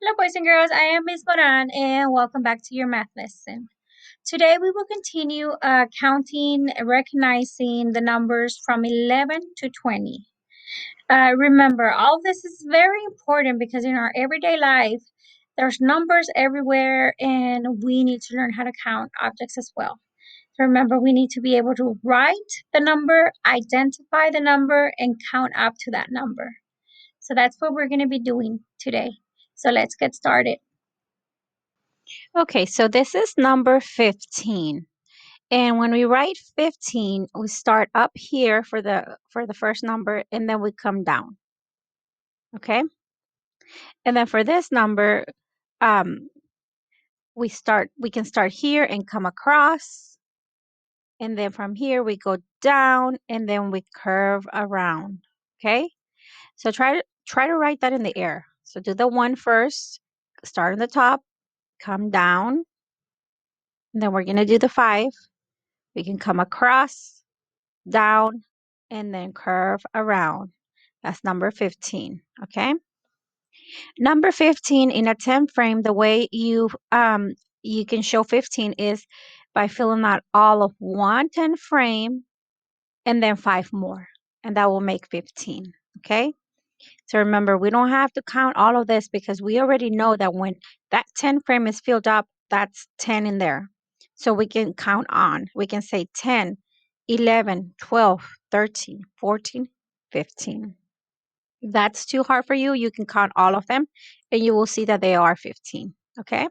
Hello, boys and girls. I am Ms. Moran, and welcome back to your math lesson. Today, we will continue counting, recognizing the numbers from 11 to 20. Remember, all of this is very important because in our everyday life, there's numbers everywhere, and we need to learn how to count objects as well. So remember, we need to be able to write the number, identify the number, and count up to that number. So that's what we're going to be doing today. So let's get started. Okay, so this is number 15. And when we write 15, we start up here for the first number and then we come down. Okay? And then for this number, um we can start here and come across. And then from here we go down and then we curve around. Okay? So try to write that in the air. So do the one first, start on the top, come down, and then we're going to do the 5. We can come across, down, and then curve around. That's number 15, okay? Number 15 in a 10 frame, the way you can show 15 is by filling out all of one 10 frame and then 5 more, and that will make 15, okay? So remember, we don't have to count all of this because we already know that when that 10 frame is filled up, that's 10 in there. So we can count on. We can say 10, 11, 12, 13, 14, 15. If that's too hard for you, you can count all of them and you will see that they are 15. Okay?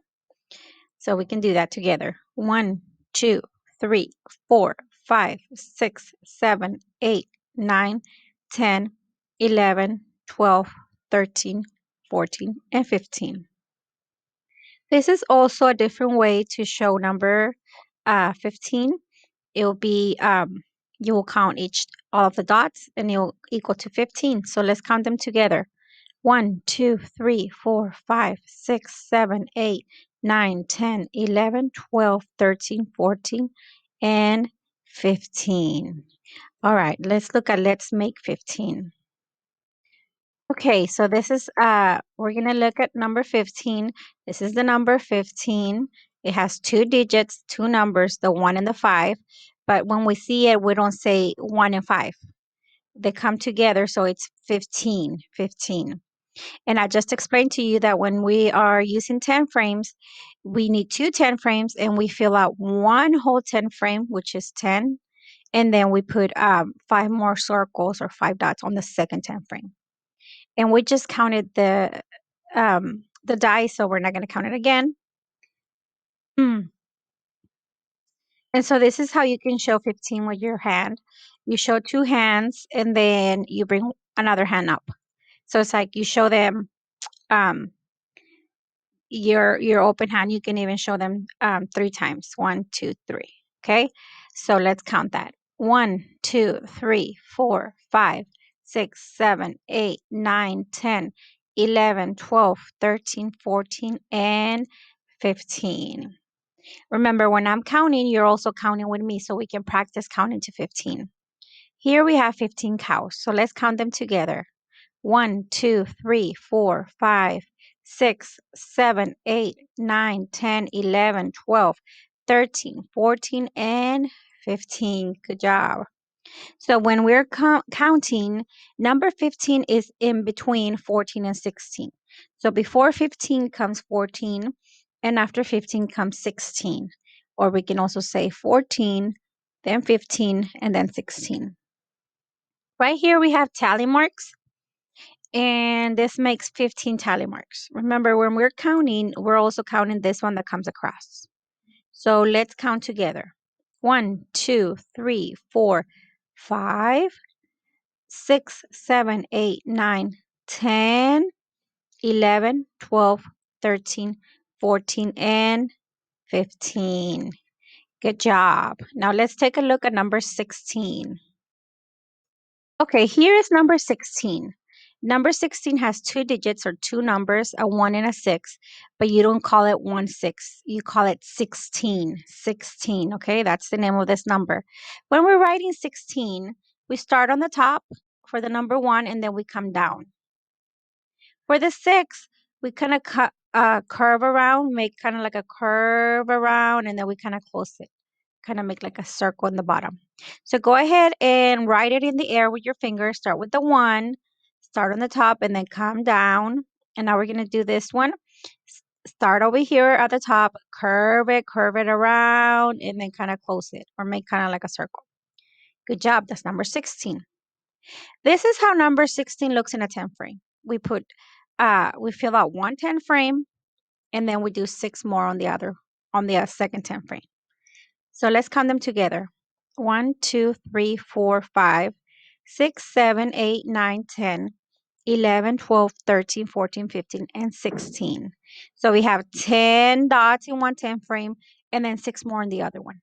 So we can do that together. 1, 2, 3, 4, 5, 6, 7, 8, 9, 10, 11, 12, 13, 14, and 15. This is also a different way to show number 15. It will be, you will count all of the dots and it will equal to 15. So let's count them together. 1, 2, 3, 4, 5, 6, 7, 8, 9, 10, 11, 12, 13, 14, and 15. All right, let's make 15. Okay, so this is we're gonna look at number 15. This is the number 15. It has 2 digits, 2 numbers, the 1 and the 5. But when we see it, we don't say 1 and 5. They come together, so it's 15, 15. And I just explained to you that when we are using 10 frames, we need 2 10 frames and we fill out one whole 10 frame, which is 10. And then we put 5 more circles or 5 dots on the second 10 frame. And we just counted the dice, so we're not going to count it again. And so this is how you can show 15 with your hand. You show 2 hands and then you bring another hand up. So it's like you show them um, your open hand. You can even show them 3 times. 1, 2, 3. Okay. So let's count that. 1, 2, 3, 4, 5, 6, 7, 8, 9, 10, 11, 12, 13, 14, and 15. Remember, when I'm counting, you're also counting with me so we can practice counting to 15. Here we have 15 cows. So let's count them together. 1, 2, 3, 4, 5, 6, 7, 8, 9, 10, 11, 12, 13, 14, and 15. Good job. So when we're counting, number 15 is in between 14 and 16. So before 15 comes 14, and after 15 comes 16. Or we can also say 14, then 15, and then 16. Right here we have tally marks, and this makes 15 tally marks. Remember, when we're counting, we're also counting this one that comes across. So let's count together. 1, 2, 3, 4, 5, 6, 7, 8, 9, 10, 11, 12, 13, 14, and 15. Good job. Now let's take a look at number 16. Okay, here is number 16. Number 16 has 2 digits or 2 numbers, a 1 and a 6, but you don't call it 1 6. You call it 16. 16, okay? That's the name of this number. When we're writing 16, we start on the top for the number 1 and then we come down. For the 6, we kind of curve around, make kind of like a curve around, and then we kind of close it, kind of make like a circle in the bottom. So go ahead and write it in the air with your finger. Start with the 1, start on the top, and then come down. And now we're going to do this one. Start over here at the top, curve it around, and then kind of close it or make kind of like a circle. Good job. That's number 16. This is how number 16 looks in a 10 frame. We fill out one 10 frame, and then we do 6 more on the second 10 frame. So let's count them together. 1, 2, 3, 4, 5, 6, 7, 8, 9, 10, 11, 12, 13, 14, 15, and 16. So we have 10 dots in one 10 frame and then 6 more in the other one.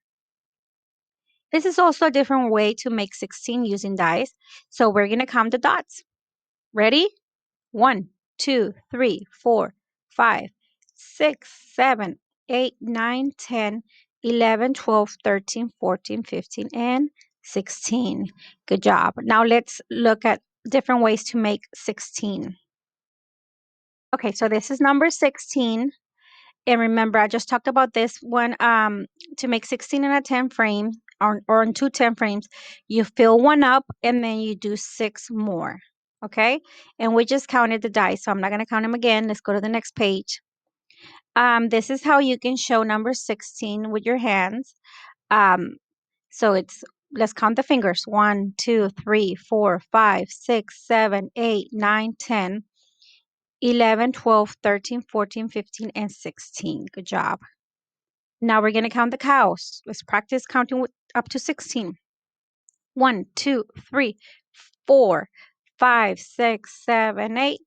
This is also a different way to make 16 using dice. So we're going to count the dots. Ready? 1, 2, 3, 4, 5, 6, 7, 8, 9, 10, 11, 12, 13, 14, 15, and 16. Good job. Now let's look at different ways to make 16. Okay, so this is number 16. And remember, I just talked about this one. To make 16 in a 10 frame or in 2 10 frames, you fill one up and then you do 6 more. Okay, and we just counted the dice, so I'm not going to count them again. Let's go to the next page. This is how you can show number 16 with your hands. So let's count the fingers. 1, 2, 3, 4, 5, 6, 7, 8, 9, 10, 11, 12, 13, 14, 15, and 16. Good job. Now we're going to count the cows. Let's practice counting up to 16. 1, 2, 3, 4, 5, 6, 7, 8,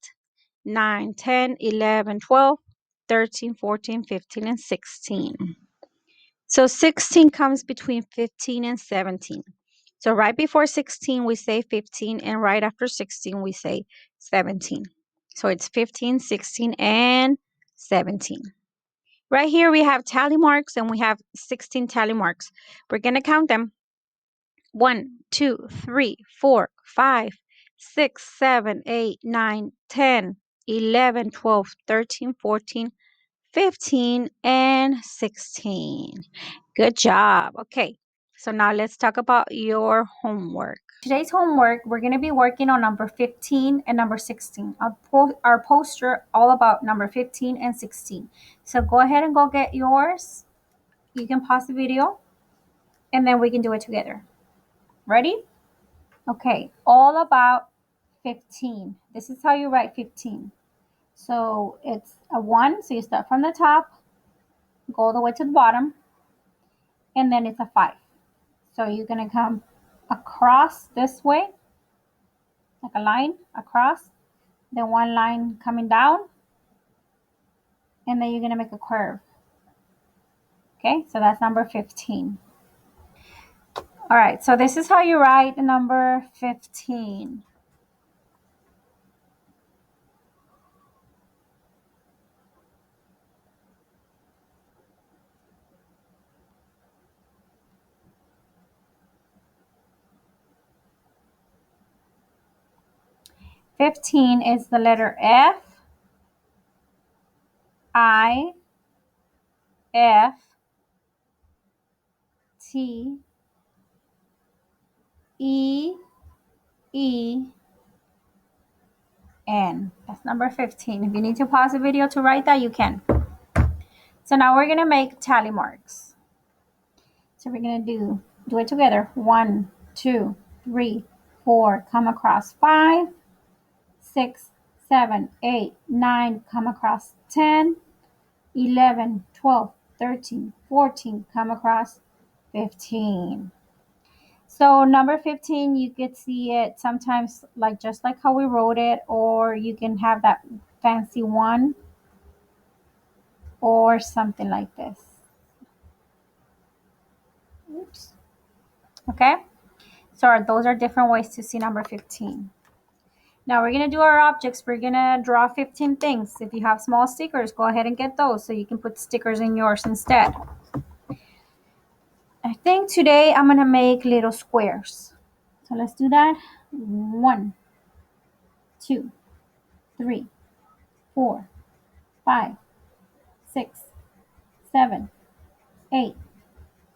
9, 10, 11, 12, 13, 14, 15, and 16. So 16 comes between 15 and 17. So right before 16, we say 15, and right after 16, we say 17. So it's 15, 16, and 17. Right here, we have tally marks, and we have 16 tally marks. We're going to count them. 1, 2, 3, 4, 5, 6, 7, 8, 9, 10, 11, 12, 13, 14, 15, and 16. Good job. Okay, so now let's talk about your homework. Today's homework, we're going to be working on number 15 and number 16. Our poster all about number 15 and 16. So go ahead and go get yours. You can pause the video and then we can do it together. Ready? Okay, all about 15. This is how you write 15. So it's a 1, so you start from the top, go all the way to the bottom, and then it's a 5. So you're going to come across this way, like a line across, then one line coming down, and then you're going to make a curve. Okay, so that's number 15. All right, so this is how you write number 15. Fifteen is the letter F, I, F, T, E, E, N. That's number 15. If you need to pause the video to write that, you can. So now we're going to make tally marks. So we're going to do it together. 1, 2, 3, 4, come across 5, 6, 7, 8, 9, come across 10, 11, 12, 13, 14, come across 15. So number 15, you could see it sometimes like just like how we wrote it, or you can have that fancy one or something like this. Oops. Okay, so those are different ways to see number 15. Now we're going to do our objects. We're going to draw 15 things. If you have small stickers, go ahead and get those so you can put stickers in yours instead. I think today I'm going to make little squares. So let's do that. 1, 2, 3, 4, 5, 6, 7, 8,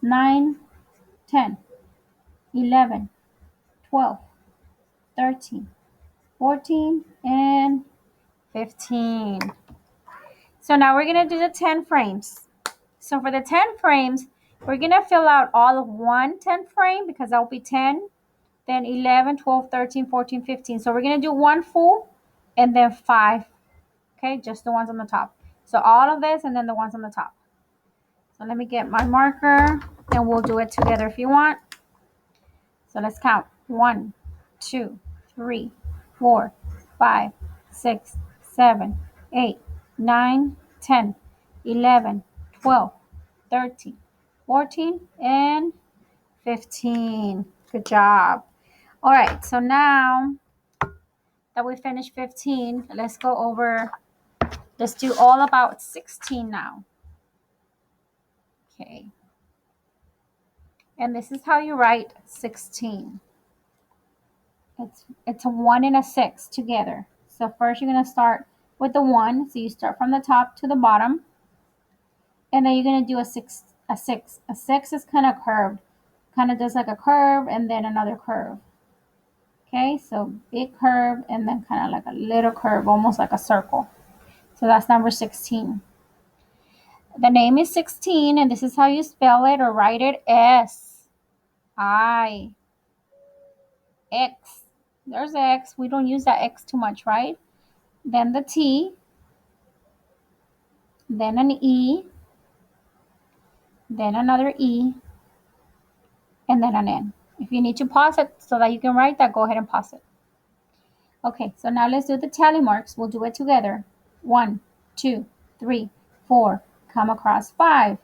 9, 10, 11, 12, 13, 14, and 15. So now we're going to do the 10 frames. So for the 10 frames, we're going to fill out all of one 10 frame because that will be 10, then 11, 12, 13, 14, 15. So we're going to do one full and then 5. Okay, just the ones on the top. So all of this and then the ones on the top. So let me get my marker and we'll do it together if you want. So let's count. 1, 2, 3, 4, 5, 6, 7, 8, 9, 10, 11, 12, 13, 14, and 15. Good job. All right, so now that we finished 15, let's go over, let's do all about 16 now. Okay. And this is how you write 16. It's a 1 and a 6 together. So first you're going to start with the 1. So you start from the top to the bottom. And then you're going to do a 6. A 6 is kind of curved. Kind of does like a curve and then another curve. Okay, so big curve and then kind of like a little curve, almost like a circle. So that's number 16. The name is 16 and this is how you spell it or write it. S-I-X. There's X. We don't use that X too much, right? Then the T, then an E, then another E, and then an N. If you need to pause it so that you can write that, go ahead and pause it. Okay, so now let's do the tally marks. We'll do it together. 1, 2, 3, 4. Come across 5,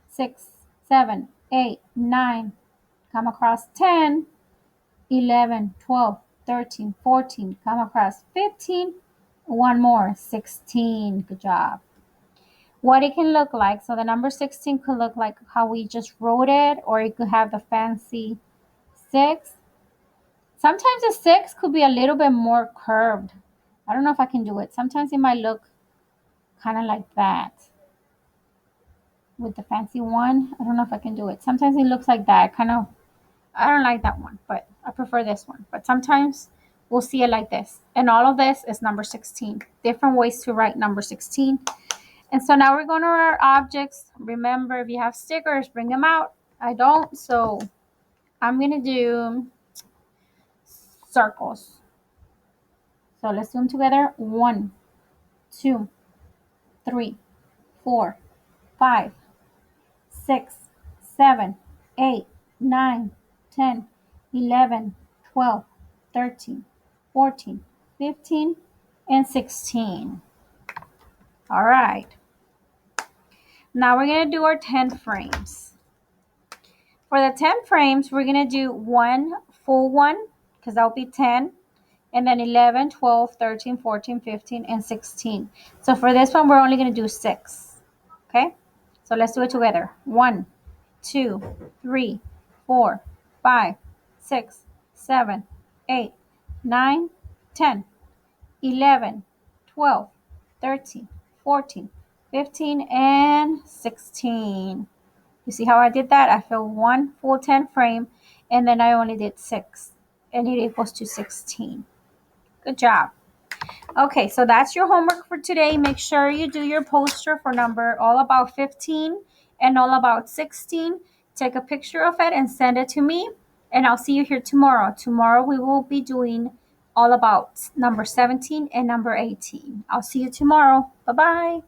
6, 7, 8, 9. Come across 10, 11, 12, 13, 14. Come across 15. One more, 16. Good job. What it can look like. So the number 16 could look like how we just wrote it, or it could have the fancy 6. Sometimes the 6 could be a little bit more curved. I don't know if I can do it. Sometimes it might look kind of like that with the fancy 1. I don't know if I can do it. Sometimes it looks like that. I don't like that one, but I prefer this one. But sometimes we'll see it like this. And all of this is number 16. Different ways to write number 16. And so now we're going to our objects. Remember, if you have stickers, bring them out. I don't, so I'm going to do circles. So let's do them together. 1, 2, 3, 4, 5, 6, 7, 8, 9, 10, 11, 12, 13, 14, 15, and 16. All right. Now we're going to do our 10 frames. For the 10 frames, we're going to do one full one because that will be 10. And then 11, 12, 13, 14, 15, and 16. So for this one, we're only going to do 6. Okay? So let's do it together. 1, 2, 3, 4, 5, 6, 7, 8, 9, 10, 11, 12, 13, 14, 15, and 16. You see how I did that? I filled one full 10 frame and then I only did 6 and it equals to 16. Good job. Okay, so that's your homework for today. Make sure you do your poster for number all about 15 and all about 16. Take a picture of it and send it to me and I'll see you here tomorrow. Tomorrow we will be doing all about number 17 and number 18. I'll see you tomorrow. Bye-bye.